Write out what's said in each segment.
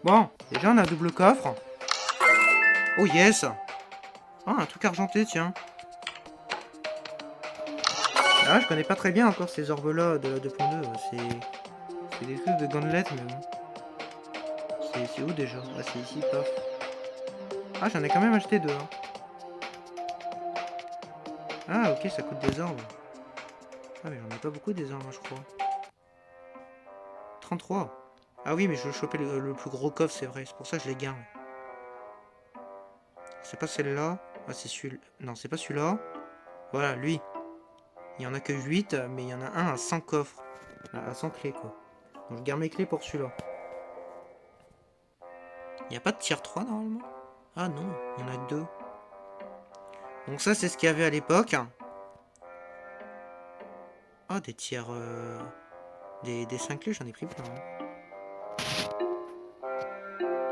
Bon, déjà on a un double coffre. Oh yes. Ah, un truc argenté, tiens. Ah, je connais pas très bien encore ces orbes-là de la 2.2. C'est des trucs de Gauntlet, mais bon. C'est où déjà? Ah, c'est ici, paf. Ah, j'en ai quand même acheté deux. Hein. Ah, ok, ça coûte des orbes. Ah, mais j'en ai pas beaucoup des orbes, je crois. 33. Ah oui, mais je veux choper le plus gros coffre, c'est vrai. C'est pour ça que je les garde. C'est pas celle-là. Ah, c'est celui-là. Non, c'est pas celui-là. Voilà, lui. Il y en a que 8, mais il y en a un à 100 coffres. À 100 clés, quoi. Donc je garde mes clés pour celui-là. Il n'y a pas de tier 3 normalement? Ah non, il y en a que 2. Donc ça, c'est ce qu'il y avait à l'époque. Ah, des tiers... des 5 clés, j'en ai pris plein. Hein.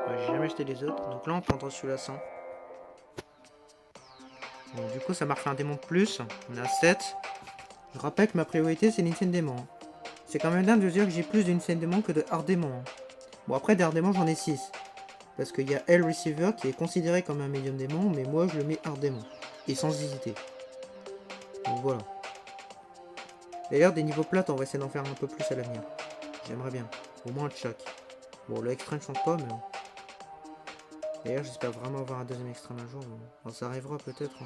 Ouais, j'ai jamais acheté les autres. Donc là, on prendra celui-là 100. Bon, du coup, ça m'a refait un démon de plus. On est à 7. Je rappelle que ma priorité, c'est l'insane démon. Hein. C'est quand même dingue de dire que j'ai plus d'insane démon que de hard démon. Hein. Bon, après, des hard démon, j'en ai 6. Parce qu'il y a L Receiver qui est considéré comme un médium démon, mais moi, je le mets hard démon. Et sans hésiter. Donc voilà. D'ailleurs, des niveaux plates, on va essayer d'en faire un peu plus à l'avenir. J'aimerais bien. Au moins un de chaque. Bon, le extrême change pas, mais bon. D'ailleurs, j'espère vraiment avoir un deuxième extrême un jour. Bon, ça arrivera peut-être. Hein,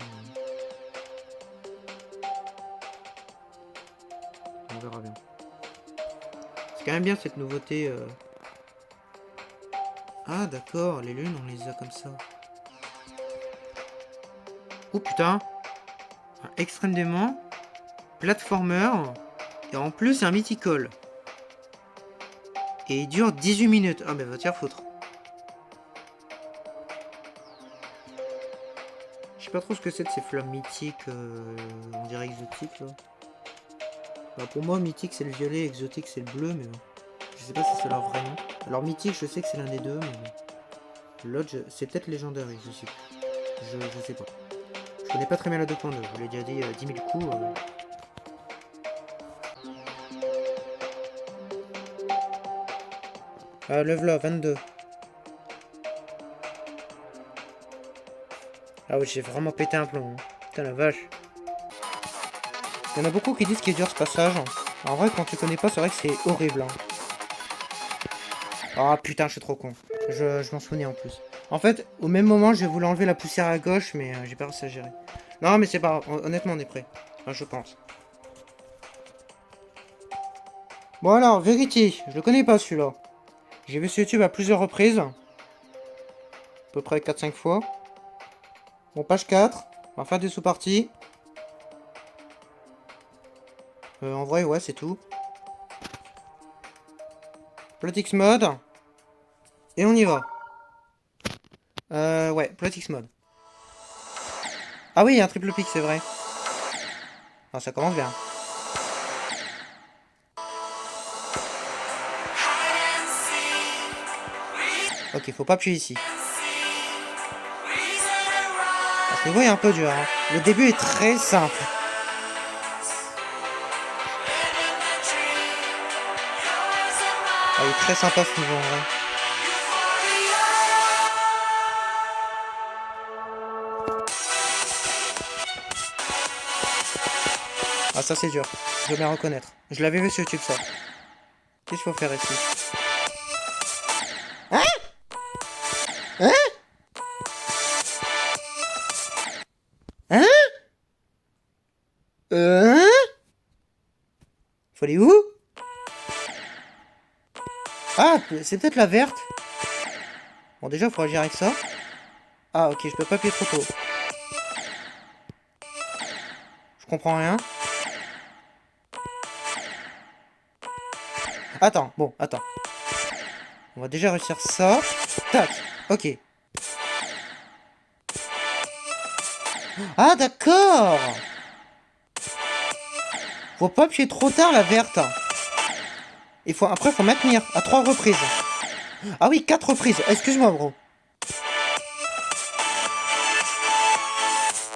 on verra bien. C'est quand même bien cette nouveauté. Ah, d'accord, les lunes, on les a comme ça. Oh putain! Un extrême démon, platformer, et en plus un mythical. Et il dure 18 minutes. Ah, mais va te faire foutre. Je sais pas trop ce que c'est de ces flammes mythiques, on dirait exotiques là. Bah, pour moi, mythique c'est le violet, exotique c'est le bleu, mais bon. Je sais pas si c'est leur vrai nom. Alors, mythique, je sais que c'est l'un des deux, mais bon. L'autre, c'est peut-être légendaire, je sais plus. Je sais pas. Je connais pas très bien la 2.2, je vous l'ai déjà dit 10 000 coups. Ah, le v'là, 22. Ah oui, j'ai vraiment pété un plomb. Hein. Putain la vache. Il y en a beaucoup qui disent qu'il est dur ce passage. En vrai, quand tu connais pas, c'est vrai que c'est horrible. Hein. Ah putain, je suis trop con. Je m'en souvenais en plus. En fait, au même moment, je voulais enlever la poussière à gauche, mais j'ai pas réussi à gérer. Non, mais c'est pas grave. Honnêtement, on est prêt. Enfin, je pense. Bon alors, Verity. Je le connais pas celui-là. J'ai vu sur YouTube à plusieurs reprises. À peu près 4-5 fois. Bon, page 4. On va faire des sous-parties. En vrai, ouais, c'est tout. Plotix mode. Et on y va. Ouais, Plotix mode. Ah oui, il y a un triple pic, c'est vrai. Ah, ça commence bien. Ok, faut pas appuyer ici. À ce niveau, il est un peu dur. Hein. Le début est très simple. Ah, il est très sympa ce niveau en vrai. Ah, ça c'est dur. Je dois bien reconnaître. Je l'avais vu sur YouTube ça. Qu'est-ce qu'il faut faire ici? Hein? Hein? Hein? Hein? Faut aller où? Ah, c'est peut-être la verte. Bon, déjà, il faut agir avec ça. Ah, ok, je peux pas appuyer trop tôt. Je comprends rien. Attends, bon, attends. On va déjà réussir ça. Tac, ok. Ah, d'accord. Faut pas appuyer trop tard la verte. Et après, faut maintenir à 3 reprises. Ah oui, 4 reprises. Excuse-moi, bro.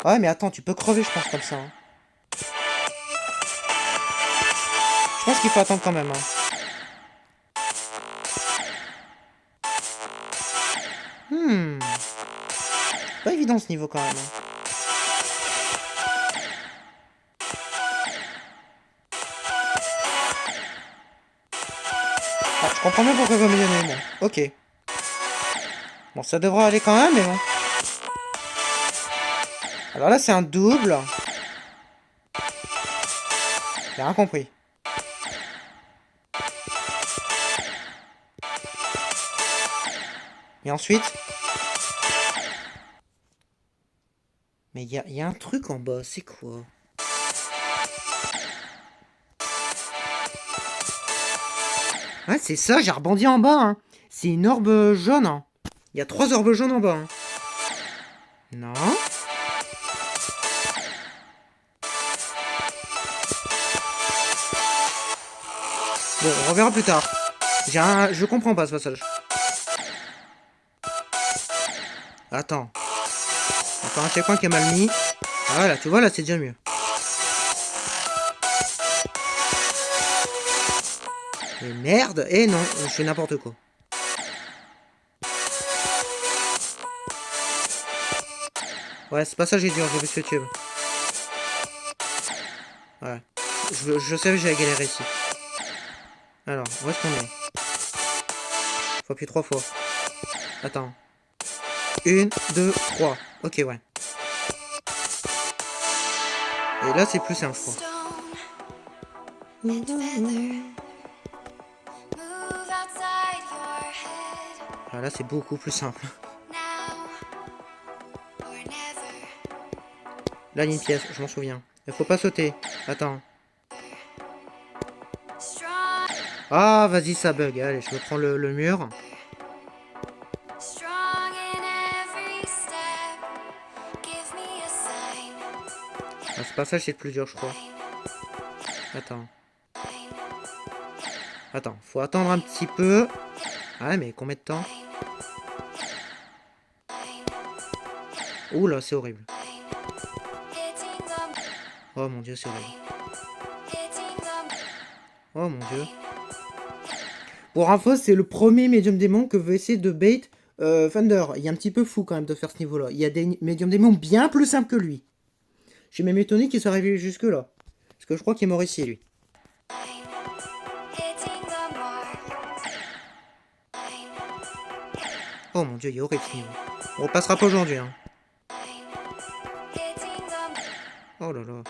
Ouais, mais attends, tu peux crever, je pense, comme ça. Hein. Je pense qu'il faut attendre quand même. Hein. Pas évident ce niveau quand même. Hein. Ah, je comprends bien pourquoi il va me donner le bon. Ok. Bon, ça devrait aller quand même, mais bon. Alors là, c'est un double. J'ai rien compris. Et ensuite... Mais il y a un truc en bas, c'est quoi? Ouais, c'est ça, j'ai rebondi en bas. Hein. C'est une orbe jaune. Hein. Il y a 3 orbes jaunes en bas. Hein. Non. Bon, on reverra plus tard. Je comprends pas ce passage. Attends. Encore un checkpoint qui est mal mis. Voilà, tu vois, là, c'est déjà mieux. Mais merde. Eh non, je fais n'importe quoi. Ouais, ce passage est dur, j'ai vu ce tube. Ouais. Je savais que j'allais galérer ici. Alors, où est-ce qu'on est? Faut appuyer 3 fois. Attends. 1, 2, 3. Ok, ouais. Et là, c'est plus simple, je crois. Ah, là, c'est beaucoup plus simple. Là, il y a une pièce, je m'en souviens. Il faut pas sauter. Attends. Ah, vas-y, ça bug. Allez, je me prends le mur. Ah, ce passage, c'est le plus dur, je crois. Attends. Attends, faut attendre un petit peu. Ah, mais combien de temps? Ouh là, c'est horrible. Oh mon dieu, c'est horrible. Oh mon dieu. Pour info, c'est le premier médium démon que veut essayer de bait Thunder. Il est un petit peu fou quand même de faire ce niveau-là. Il y a des médiums démons bien plus simples que lui. J'ai même étonné qu'il soit arrivé jusque-là. Parce que je crois qu'il est mort ici, lui. Oh mon dieu, il est horrible ce niveau. On repassera pas aujourd'hui. Hein. Oh là là.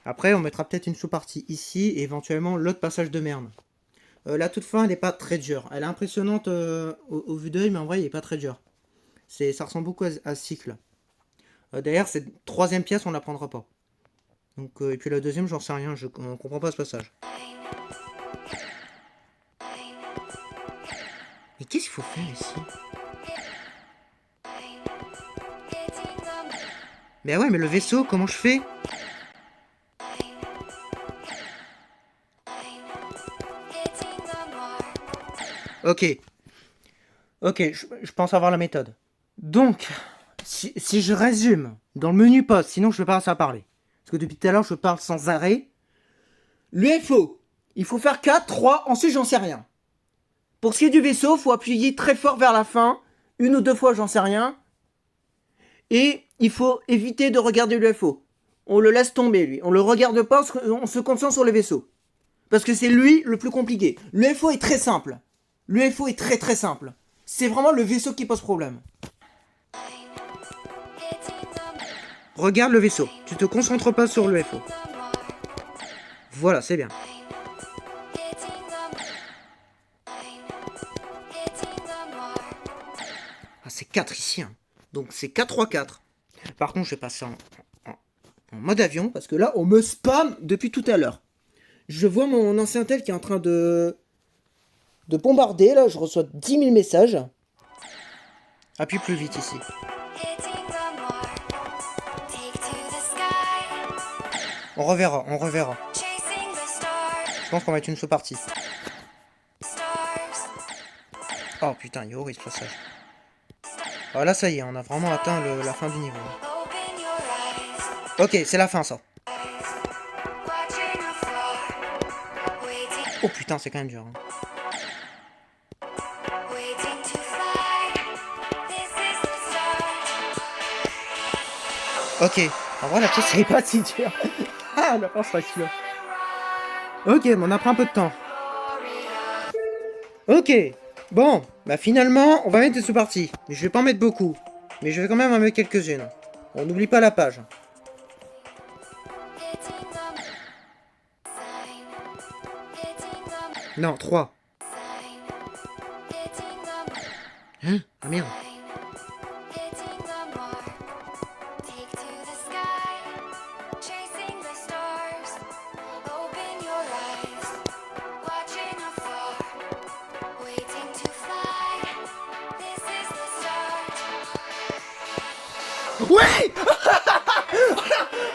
Après, on mettra peut-être une sous-partie ici et éventuellement l'autre passage de merde. La toute fin, elle n'est pas très dure. Elle est impressionnante au vu d'œil, mais en vrai, elle n'est pas très dure. Ça ressemble beaucoup à Cycle. D'ailleurs, cette troisième pièce, on la prendra pas. Donc, et puis la deuxième, j'en sais rien, on comprend pas ce passage. Mais qu'est-ce qu'il faut faire ici? Mais ouais, mais le vaisseau, comment je fais? Ok. Ok, je pense avoir la méthode. Donc, si je résume, dans le menu poste, sinon je vais pas à parler. Parce que depuis tout à l'heure, je parle sans arrêt. L'UFO, il faut faire 4, 3, ensuite j'en sais rien. Pour ce qui est du vaisseau, il faut appuyer très fort vers la fin. 1 ou 2 fois, j'en sais rien. Et il faut éviter de regarder l'UFO. On le laisse tomber, lui. On le regarde pas, on se concentre sur le vaisseau. Parce que c'est lui le plus compliqué. L'UFO est très simple. L'UFO est très très simple. C'est vraiment le vaisseau qui pose problème. Regarde le vaisseau. Tu te concentres pas sur l'UFO. Voilà, c'est bien. Ah, c'est 4 ici. Hein. Donc c'est 4-3-4. Par contre, je vais passer en mode avion. Parce que là, on me spam depuis tout à l'heure. Je vois mon ancien tel qui est en train de bombarder. Là, je reçois 10 000 messages. Appuie plus vite ici. On reverra, on reverra. Je pense qu'on va être une sous-partie. Oh putain, il est horrible ce passage. Ah là, ça y est, on a vraiment atteint la fin du niveau. Ok, c'est la fin, ça. Oh putain, c'est quand même dur. Hein. Ok. En vrai, la pièce, elle est pas si dure. Ah, la pense facture. Ok, mais on a pris un peu de temps. Ok. Bon, bah finalement, on va mettre des sous-parties. Mais je vais pas en mettre beaucoup. Mais je vais quand même en mettre quelques-unes. On n'oublie pas la page. Non, 3. Hein? Ah merde. Ouais.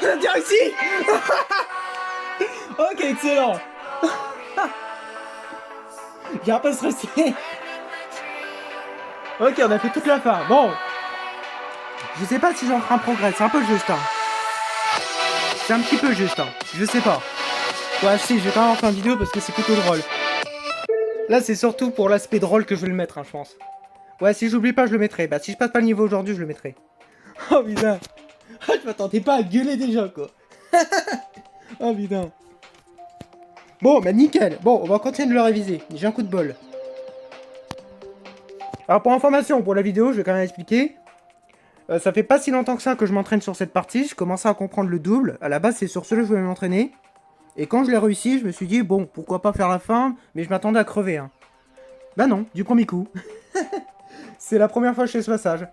On a bien réussi. Ok, excellent. J'ai un peu stressé. Ok, on a fait toute la fin. Bon. Je sais pas si j'en ferai un progrès. C'est un peu juste, hein. C'est un petit peu juste, hein. Je sais pas. Ouais, si, je vais quand même en faire une vidéo parce que c'est plutôt drôle. Là, c'est surtout pour l'aspect drôle que je vais le mettre, hein, je pense. Ouais, si j'oublie pas, je le mettrai. Bah, si je passe pas le niveau aujourd'hui, je le mettrai. Oh putain. Ah, je m'attendais pas à gueuler déjà, quoi. Oh putain. Bon, bah nickel. Bon, on va continuer de le réviser. J'ai un coup de bol. Alors, pour information, pour la vidéo, je vais quand même expliquer. Ça fait pas si longtemps que ça que je m'entraîne sur cette partie. Je commençais à comprendre le double. À la base, c'est sur cela que je voulais m'entraîner. Et quand je l'ai réussi, je me suis dit, bon, pourquoi pas faire la fin, mais je m'attendais à crever, hein. Bah non, du premier coup. C'est la première fois que je fais ce passage.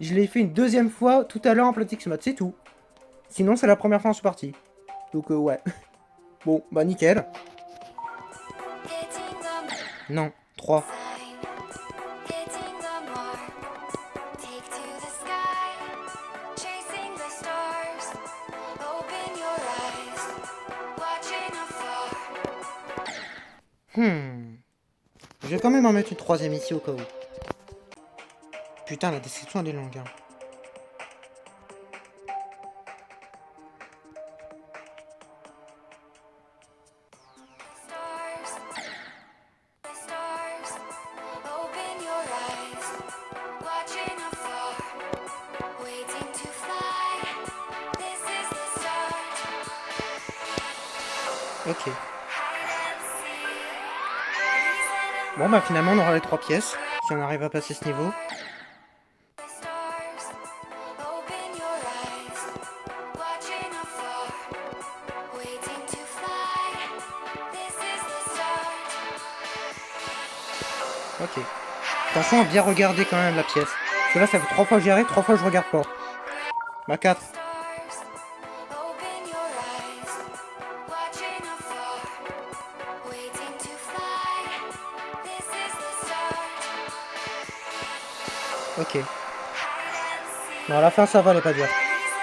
Je l'ai fait une deuxième fois tout à l'heure en Platix Mode, c'est tout. Sinon, c'est la première fois en sous-partie. Donc, ouais. Bon, bah nickel. Non, 3. Je vais quand même en mettre une troisième ici au cas où. Putain, la description elle est longue, hein. Ok. Bon, bah finalement, on aura les 3 pièces. Si on arrive à passer ce niveau. Ok. Attention à bien regarder quand même la pièce. Parce que là, ça fait 3 fois que j'y arrive, 3 fois je regarde pas. Bah 4. Ok. Bon, à la fin, ça va, elle est pas dure.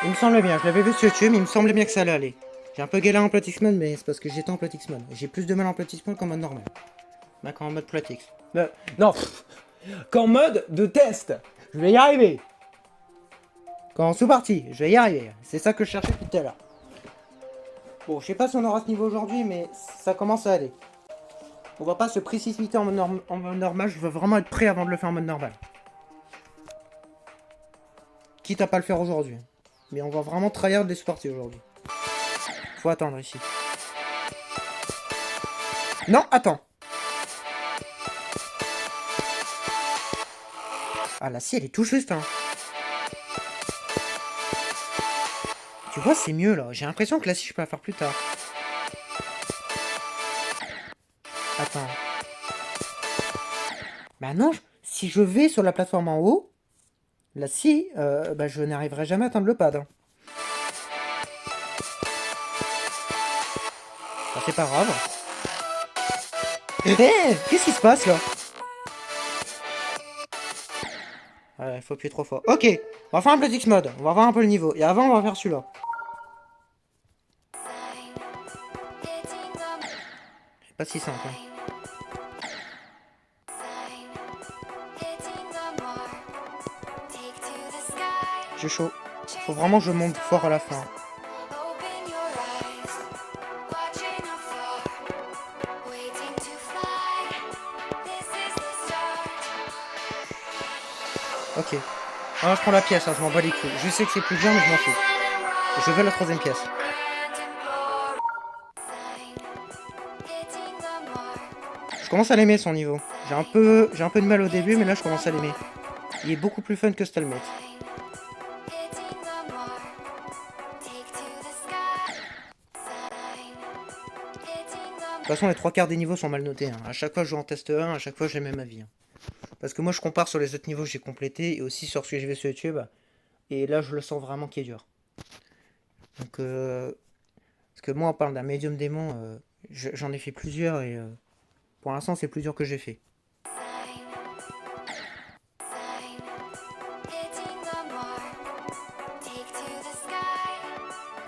Il me semblait bien, je l'avais vu sur YouTube, mais il me semblait bien que ça allait aller. J'ai un peu galéré en Platix Mode, mais c'est parce que j'étais en Platix Mode. J'ai plus de mal en Platix Mode qu'en mode normal. Bah, qu'en mode Platix. Non, qu'en mode de test. Je vais y arriver. Quand sous-partie, je vais y arriver. C'est ça que je cherchais tout à l'heure. Bon, je sais pas si on aura ce niveau aujourd'hui, mais ça commence à aller. On va pas se précipiter en mode normal, je veux vraiment être prêt avant de le faire en mode normal. Quitte à pas le faire aujourd'hui. Mais on va vraiment tryhard les sous-parties aujourd'hui. Faut attendre ici. Non, attends. Ah, la scie, elle est tout juste, hein. Tu vois, c'est mieux, là. J'ai l'impression que la scie, je peux la faire plus tard. Attends. Bah non, si je vais sur la plateforme en haut, la scie, bah je n'arriverai jamais à atteindre le pad, hein. Bah, c'est pas grave. Qu'est-ce qui se passe, là? Ouais, faut appuyer 3 fois. Ok, on va faire un Platix mode. On va voir un peu le niveau. Et avant, on va faire celui-là. C'est pas si simple, hein. J'ai chaud. Faut vraiment que je monte fort à la fin. Ok. Ah, je prends la pièce, hein, je m'en bats les couilles. Je sais que c'est plus dur, mais je m'en fous. Je veux la troisième pièce. Je commence à l'aimer son niveau. J'ai un peu de mal au début, mais là je commence à l'aimer. Il est beaucoup plus fun que Stalemate. De toute façon, les 3 quarts des niveaux sont mal notés. Hein. À chaque fois, je joue en test 1, à chaque fois, j'ai le même avis. Hein. Parce que moi, je compare sur les autres niveaux que j'ai complétés et aussi sur ce que j'ai vu sur YouTube. Et là, je le sens vraiment qui est dur. Donc, parce que moi, on parle d'un médium démon. J'en ai fait plusieurs et pour l'instant, c'est le plus dur que j'ai fait.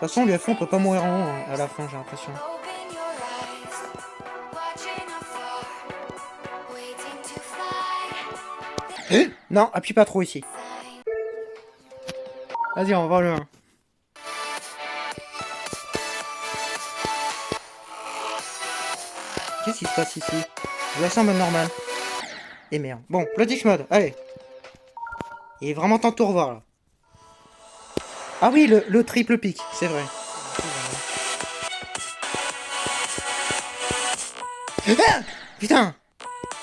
De toute façon, l'UFO, on peut pas mourir en haut hein, à la fin, j'ai l'impression. Non, appuie pas trop ici. Vas-y, on va voir le 1. Qu'est-ce qui se passe ici? Je la sens en mode normal. Et merde. Bon, Bloodish mode, allez. Il est vraiment temps de tout revoir là. Ah oui, le triple pic, c'est vrai. Ah putain.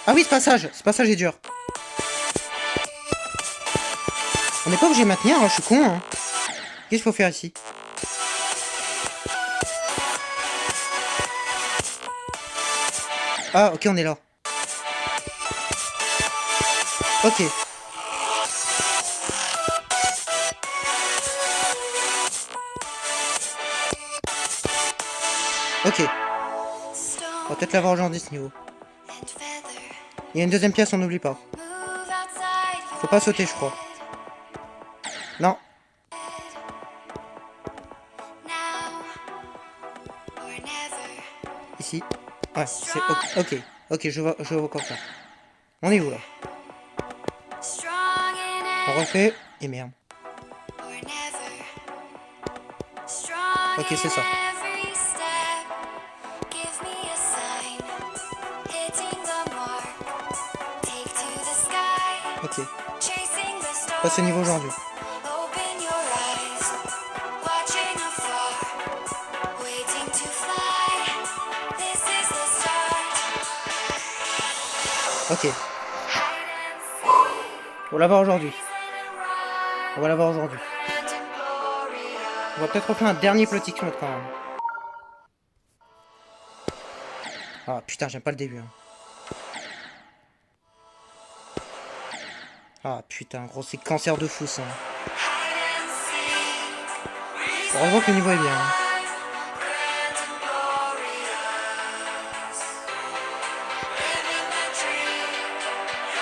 Ah oui, ce passage est dur. On n'est pas obligé de maintenir, hein, je suis con. Hein. Qu'est-ce qu'il faut faire ici? Ah, ok, on est là. Ok. Ok. On va peut-être l'avoir aujourd'hui ce niveau. Il y a une deuxième pièce, on n'oublie pas. Faut pas sauter, je crois. Non. Ici. Ouais, c'est ok. Ok, je vois quoi faire. On est où là? On refait. Et merde. Ok, c'est ça. Ok. Passez niveau aujourd'hui. Ok. On va l'avoir aujourd'hui. On va l'avoir aujourd'hui. On va peut-être refaire un dernier Plotic mode quand même. Ah putain, j'aime pas le début. Hein. Ah putain, gros, c'est cancer de fou ça. Heureusement que le niveau est bien. Hein.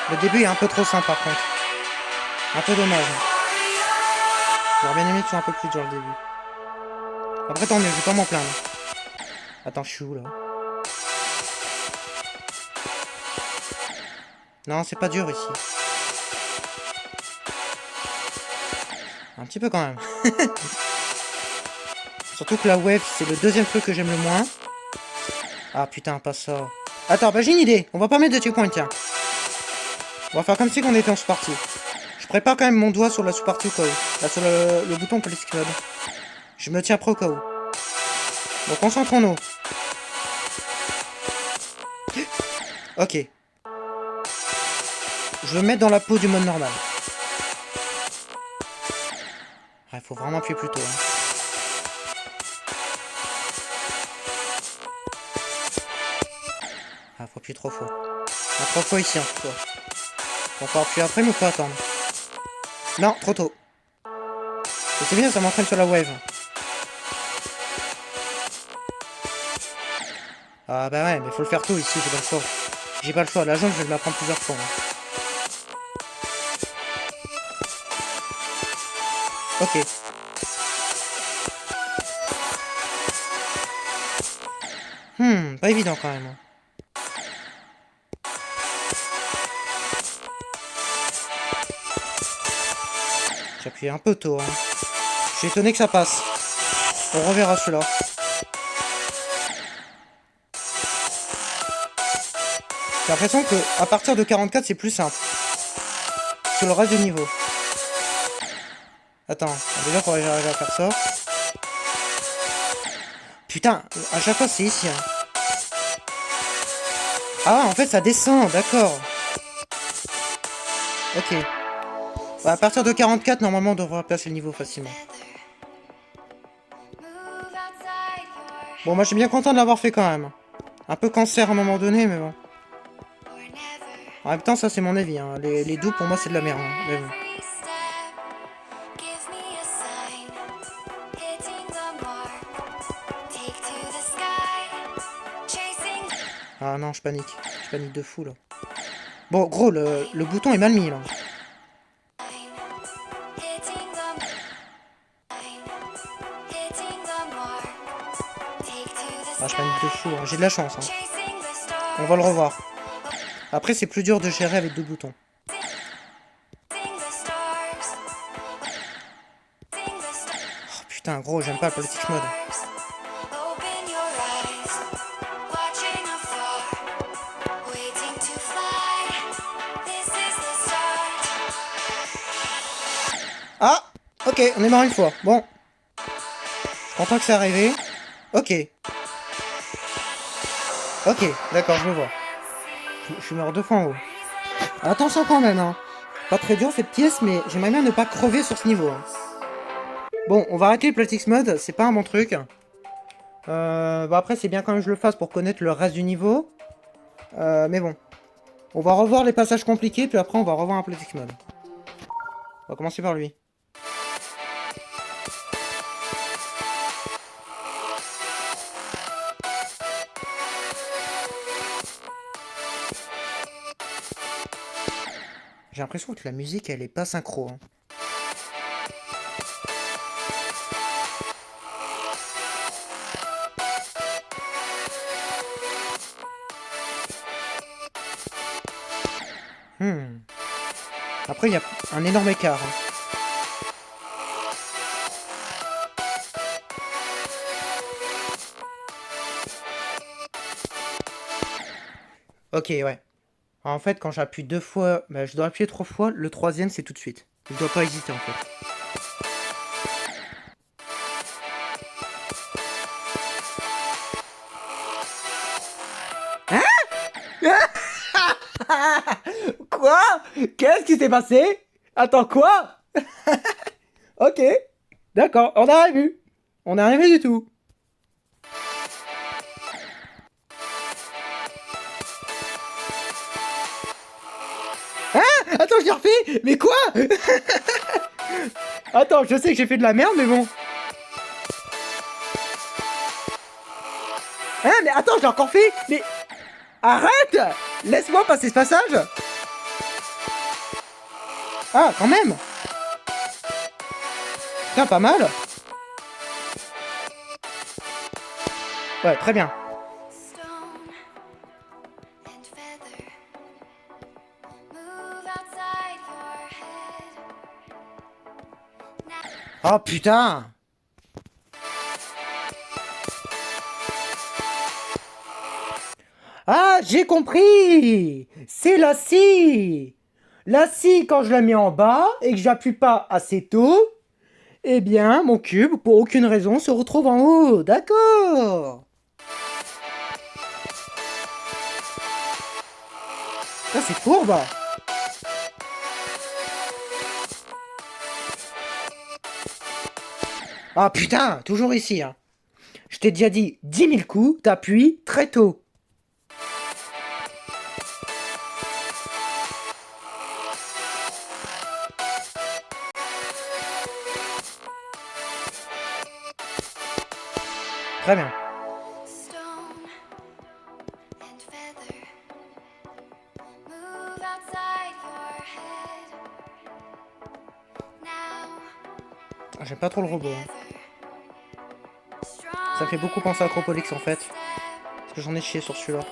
Le début est un peu trop simple par contre. Un peu dommage. J'aurais bien aimé que ce soit un peu plus dur le début. Après tant mieux, je vais pas m'en plaindre. Attends, je suis où là? Non, c'est pas dur ici. Un petit peu quand même. Surtout que la wave, c'est le deuxième truc que j'aime le moins. Ah putain, pas ça. Attends, bah j'ai une idée. On va pas mettre de checkpoint, tiens. On va faire comme si on était en sous-partie. Je prépare quand même mon doigt sur la sous-partie au cas où. Là, sur le bouton police mode. Je me tiens prêt au cas où. Donc concentrons-nous. Ok. Je veux me mettre dans la peau du mode normal. Il faut vraiment appuyer plus tôt. Hein. Ah, faut appuyer 3 fois. Ah, 3 fois ici en tout cas. On peut appuyer après, mais faut attendre. Non, trop tôt. Et c'est bien, ça m'entraîne sur la wave. Ah bah ouais, mais faut le faire tôt ici, j'ai pas le choix. J'ai pas le choix, la jambe je vais me la prendre plusieurs fois. Hein. Ok. Pas évident quand même. J'ai appuyé un peu tôt. Hein. Je suis étonné que ça passe. On reverra celui-là. J'ai l'impression que à partir de 44 c'est plus simple. Sur le reste du niveau. Attends, déjà faudrait que j'arrive à faire ça. Putain, à chaque fois c'est ici. Hein. Ah, en fait ça descend, d'accord. Ok. Bah, à partir de 44, normalement on devrait passer le niveau facilement. Bon, moi je suis bien content de l'avoir fait quand même. Un peu cancer à un moment donné, mais bon. En même temps, ça c'est mon avis. Hein. Les doux, pour moi, c'est de la merde. Hein. Mais bon. Ah non, je panique. Je panique de fou, là. Bon, gros, le bouton est mal mis, là. Ah, je panique de fou. Hein. J'ai de la chance. Hein. On va le revoir. Après, c'est plus dur de gérer avec deux boutons. Oh, putain, gros, j'aime pas le politique mode. Ah, ok, on est mort une fois. Bon. Je suis content que c'est arrivé. Ok. Ok, d'accord, je le vois. Je suis mort deux fois en haut. Attention quand même, hein. Pas très dur cette pièce, mais j'aimerais bien ne pas crever sur ce niveau. Hein. Bon, on va arrêter le Platix Mode, c'est pas un bon truc. Bon après, c'est bien quand même que je le fasse pour connaître le reste du niveau. Mais bon. On va revoir les passages compliqués, puis après on va revoir un Platix Mode. On va commencer par lui. J'ai l'impression que la musique, elle est pas synchro. Hein. Après, il y a un énorme écart. Hein. Ok, ouais. En fait, quand j'appuie deux fois, bah, je dois appuyer trois fois. Le troisième, c'est tout de suite. Je dois pas hésiter, en fait. Quoi? Qu'est-ce qui s'est passé? Attends, quoi? Ok. D'accord, on a rien vu. On n'a rien vu du tout. Attends, je l'ai refait. Mais quoi? Attends, je sais que j'ai fait de la merde, mais bon. Hein, mais attends, je l'ai encore fait. Mais arrête! Laisse-moi passer ce passage. Ah, quand même. Putain, pas mal. Ouais, très bien. Oh putain! Ah, j'ai compris! C'est la scie! La scie, quand je la mets en bas et que j'appuie pas assez tôt, eh bien, mon cube, pour aucune raison, se retrouve en haut. D'accord! Ça, c'est fourbe! Ah putain, toujours ici, hein. Je t'ai déjà dit 10 000 coups, t'appuies très tôt. Très bien. J'aime pas trop le robot. Hein. Ça me fait beaucoup penser à Acropolix en fait. Parce que j'en ai chié sur celui-là.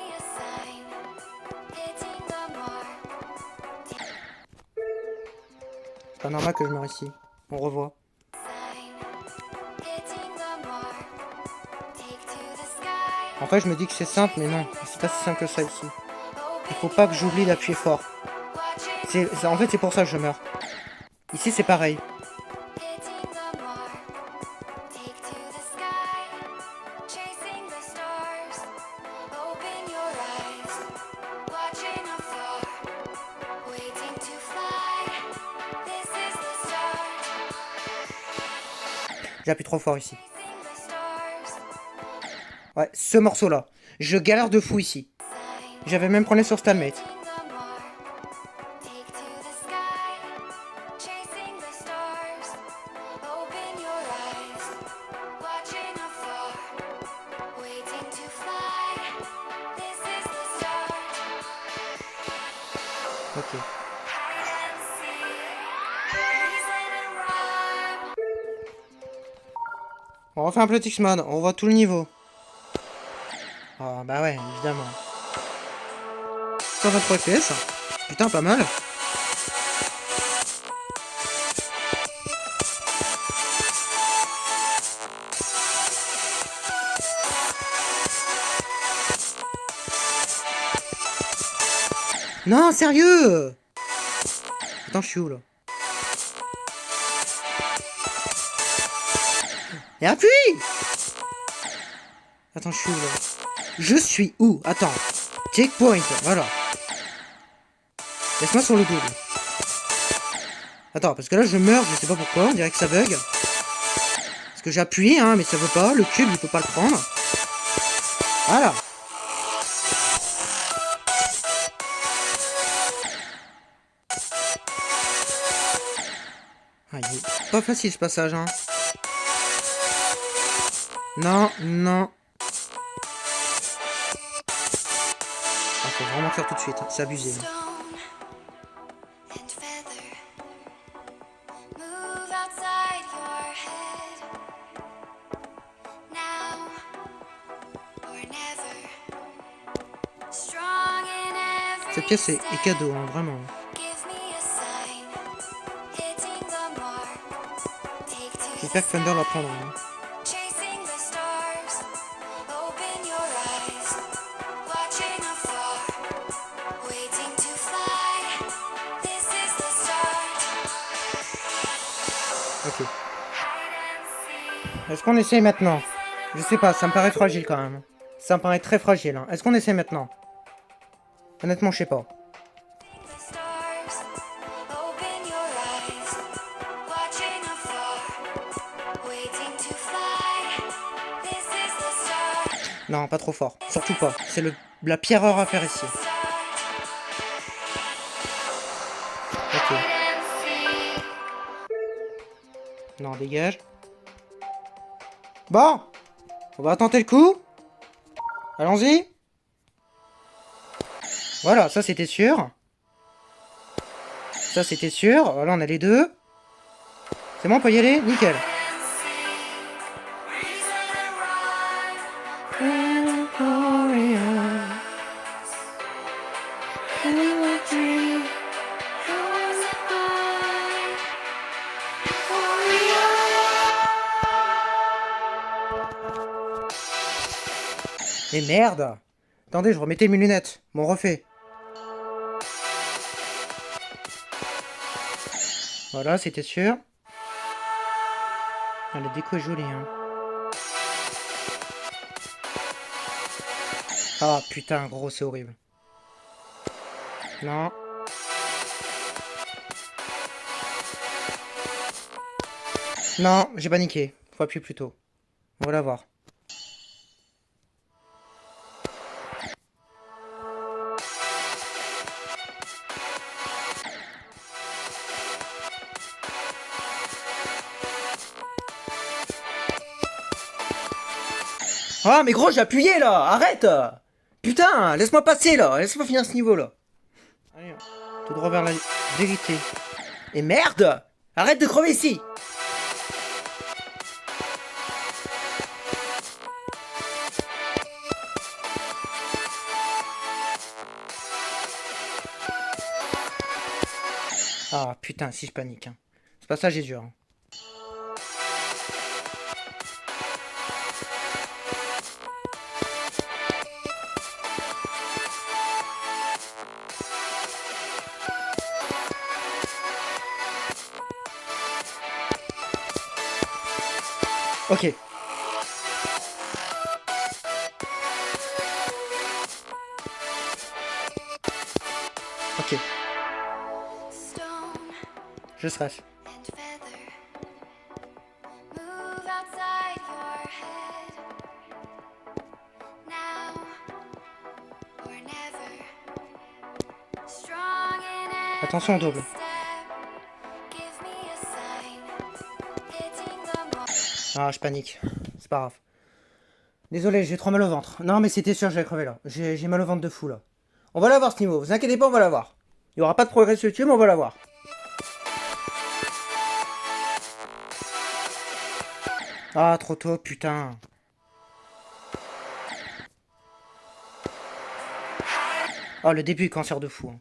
C'est pas normal que je meure ici. On revoit. En fait, je me dis que c'est simple, mais non. C'est pas si simple que ça ici. Il faut pas que j'oublie d'appuyer fort. En fait, c'est pour ça que je meurs. Ici, c'est pareil. J'appuie trop fort ici. Ouais, ce morceau-là. Je galère de fou ici. J'avais même problème sur Stalemate. Ok. On refait un Platix Mode, on voit tout le niveau. Ah bah ouais, évidemment. 123 FPS. Putain, pas mal. Non, sérieux! Attends, je suis où là? Et appuie! Attends, je suis où là? Je suis où? Attends. Checkpoint, voilà. Laisse-moi sur le double. Attends, parce que là je meurs, je sais pas pourquoi, on dirait que ça bug. Parce que j'ai appuyé, hein, mais ça veut pas. Le cube, il peut pas le prendre. Voilà. Ah, il est pas facile ce passage, hein. Non, non. Ah, faut vraiment faire tout de suite, hein. C'est abusé. Hein. Cette pièce est cadeau, hein, vraiment. J'espère que Thunder la prendra. Hein. Ok. Est-ce qu'on essaye maintenant? Je sais pas, ça me paraît fragile quand même. Ça me paraît très fragile. Hein. Est-ce qu'on essaie maintenant? Honnêtement, je sais pas. Non, pas trop fort. Surtout pas. C'est la pire erreur à faire ici. Ok. Non, dégage. Bon, on va tenter le coup. Allons-y. Voilà, ça c'était sûr. Ça c'était sûr. Voilà, on a les deux. C'est bon, on peut y aller? Nickel. Mais merde! Attendez, je remettais mes lunettes. Bon, on refait. Voilà, c'était sûr. Ah, la déco est jolie, hein. Ah, putain, gros, c'est horrible. Non. Non, j'ai paniqué. Faut appuyer plus tôt. On va la voir. Ah, mais gros, j'ai appuyé là! Arrête! Putain, laisse-moi passer là! Laisse-moi finir ce niveau là! Allez, tout droit vers la vérité. Et merde! Arrête de crever ici! Ah putain, si je panique. Hein. Ce passage est dur. Hein. Ok. Ok. Je stresse. Attention au double. Ah, je panique. C'est pas grave. Désolé, j'ai trop mal au ventre. Non, mais c'était sûr, j'allais crever là. J'ai mal au ventre de fou là. On va l'avoir ce niveau, vous inquiétez pas, on va l'avoir. Il y aura pas de progrès sur YouTube, mais on va l'avoir. Ah, trop tôt, putain. Oh, le début, cancer de fou. Hein.